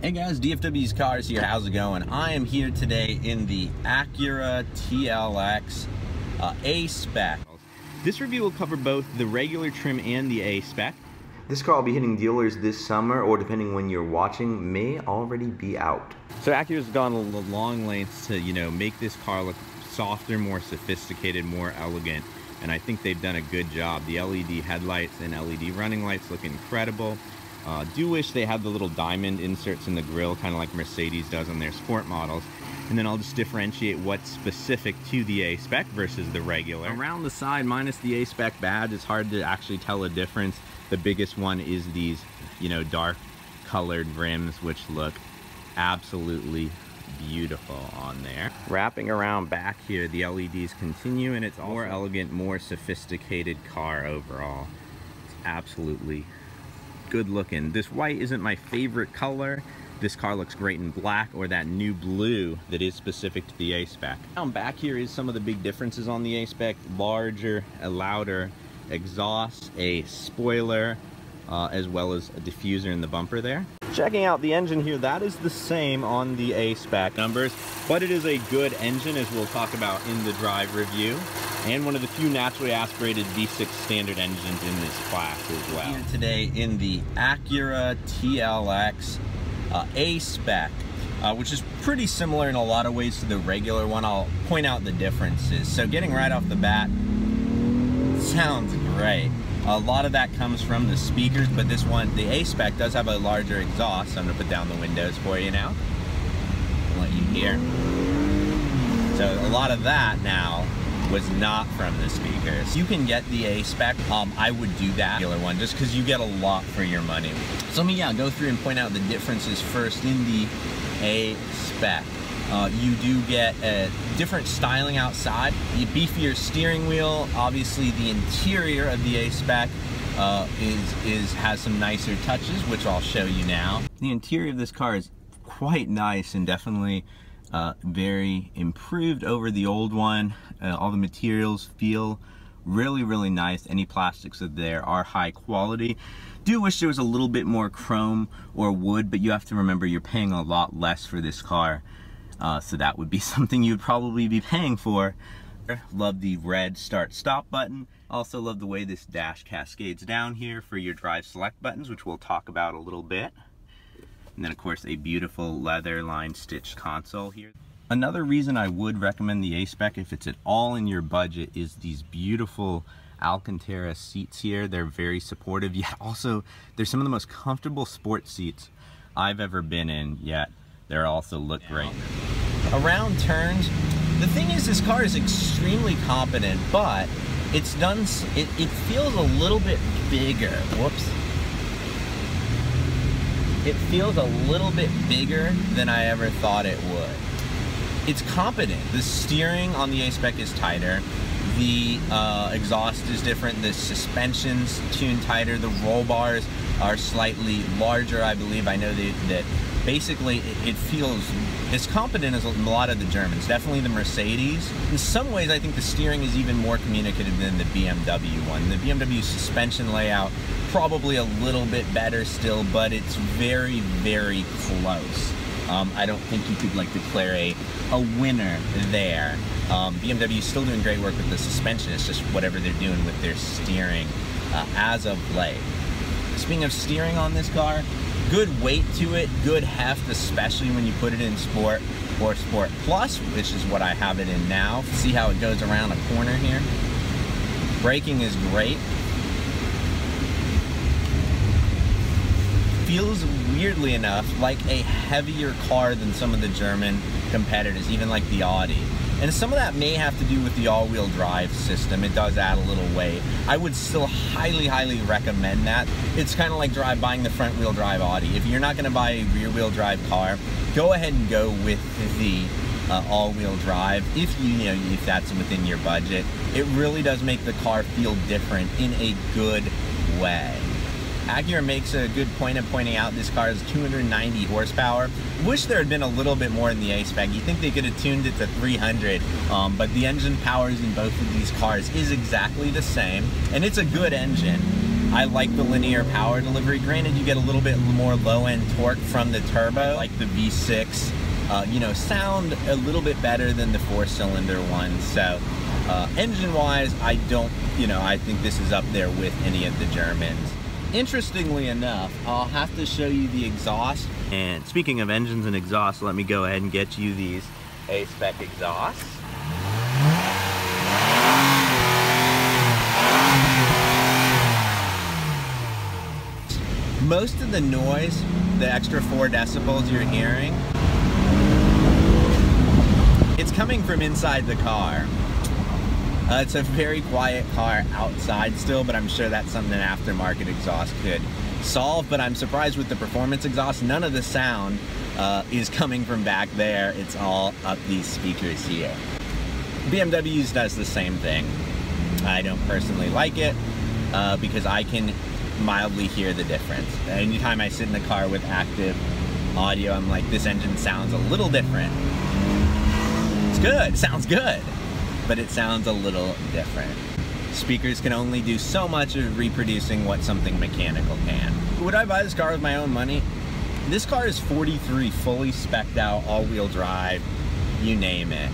Hey guys, DFWs Cars here, how's it going? I am here today in the ACURA TLX A-SPEC. This review will cover both the regular trim and the A-SPEC. This car will be hitting dealers this summer, or depending when you're watching, may already be out. So ACURA's gone a long lengths to, make this car look softer, more sophisticated, more elegant. And I think they've done a good job. The LED headlights and LED running lights look incredible. Do wish they had the little diamond inserts in the grille, kind of like Mercedes does on their sport models. And then I'll just differentiate what's specific to the A-SPEC versus the regular. Around the side, minus the A-SPEC badge, it's hard to actually tell a difference. The biggest one is these, dark colored rims, which look absolutely beautiful on there. Wrapping around back here, the LEDs continue, and it's a more elegant, more sophisticated car overall. It's absolutely good looking. This white isn't my favorite color. This car looks great in black or that new blue that is specific to the A-SPEC. Down back here is some of the big differences on the A-SPEC. Larger, a louder exhaust, a spoiler, as well as a diffuser in the bumper there. Checking out the engine here, that is the same on the A-SPEC numbers, but it is a good engine, as we'll talk about in the drive review, and one of the few naturally aspirated V6 standard engines in this class as well. Here today in the ACURA TLX A-SPEC, which is pretty similar in a lot of ways to the regular one. I'll point out the differences. So getting right off the bat, sounds great. A lot of that comes from the speakers, but this one, the A-SPEC, does have a larger exhaust. So I'm gonna put down the windows for you now. I'll let you hear. So a lot of that now was not from the speakers. You can get the A-SPEC. I would do that regular one just because you get a lot for your money. So let me go through and point out the differences first in the A-SPEC. You do get a different styling outside, the beefier steering wheel. Obviously the interior of the A-SPEC has some nicer touches, which I'll show you now. The interior of this car is quite nice and definitely very improved over the old one. All the materials feel really nice. Any plastics that there are high quality. Do wish there was a little bit more chrome or wood, but you have to remember you're paying a lot less for this car. So that would be something you'd probably be paying for. Love the red start stop button. Also love the way this dash cascades down here for your drive select buttons, which we'll talk about a little bit. And then of course a beautiful leather lined stitched console here. Another reason I would recommend the A-SPEC if it's at all in your budget is these beautiful Alcantara seats here. They're very supportive, yet also they're some of the most comfortable sports seats I've ever been in, yet they also look great. Around turns, the thing is, this car is extremely competent, but it's done, it feels a little bit bigger. Whoops. It feels a little bit bigger than I ever thought it would. It's competent. The steering on the A-SPEC is tighter. The exhaust is different. The suspension's tuned tighter. The roll bars are slightly larger, I believe. I know that basically it feels as competent as a lot of the Germans, definitely the Mercedes. In some ways, I think the steering is even more communicative than the BMW one. The BMW suspension layout, probably a little bit better still, but it's very close. I don't think you could declare a winner there. BMW is still doing great work with the suspension. It's just whatever they're doing with their steering as of late. Speaking of steering on this car, good weight to it, good heft, especially when you put it in Sport or Sport Plus, which is what I have it in now. See how it goes around a corner here? Braking is great. Feels, weirdly enough, like a heavier car than some of the German competitors, even like the Audi. And some of that may have to do with the all-wheel drive system. It does add a little weight. I would still highly recommend that. It's kind of like buying the front-wheel drive Audi. If you're not going to buy a rear-wheel drive car, go ahead and go with the all-wheel drive if that's within your budget. It really does make the car feel different in a good way. ACURA makes a good point of pointing out this car has 290 horsepower. Wish there had been a little bit more in the A-SPEC. You think they could have tuned it to 300, but the engine powers in both of these cars is exactly the same, and it's a good engine. I like the linear power delivery. Granted, you get a little bit more low-end torque from the turbo, like the V6. You know, sound a little bit better than the 4-cylinder ones. So engine-wise, I don't, you know, I think this is up there with any of the Germans. Interestingly enough, I'll have to show you the exhaust. And speaking of engines and exhaust, let me go ahead and get you these A-SPEC exhausts. Most of the noise, the extra 4 decibels you're hearing, it's coming from inside the car. It's a very quiet car outside still, but I'm sure that's something an aftermarket exhaust could solve. But I'm surprised with the performance exhaust, none of the sound is coming from back there. It's all up these speakers here. BMWs does the same thing. I don't personally like it because I can mildly hear the difference. Anytime I sit in the car with active audio, I'm like, this engine sounds a little different. It's good, sounds good, but it sounds a little different. Speakers can only do so much of reproducing what something mechanical can. Would I buy this car with my own money? This car is 43, fully spec'd out, all-wheel drive, you name it.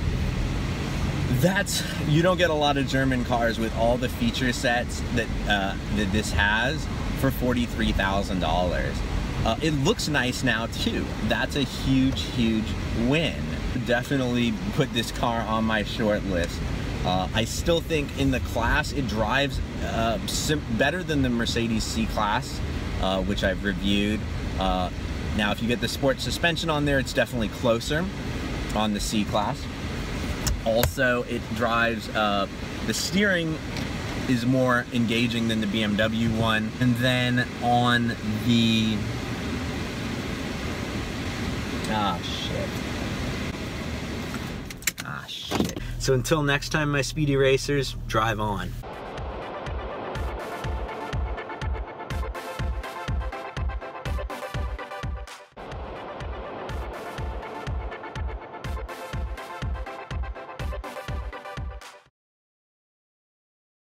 You don't get a lot of German cars with all the feature sets that that this has for $43,000. It looks nice now too. That's a huge, huge win. Definitely put this car on my short list. I still think in the class it drives better than the Mercedes C-Class, which I've reviewed. Now if you get the sport suspension on there, it's definitely closer on the C-Class. Also, it drives, the steering is more engaging than the BMW one. And then on the, shit. So until next time, my speedy racers, drive on.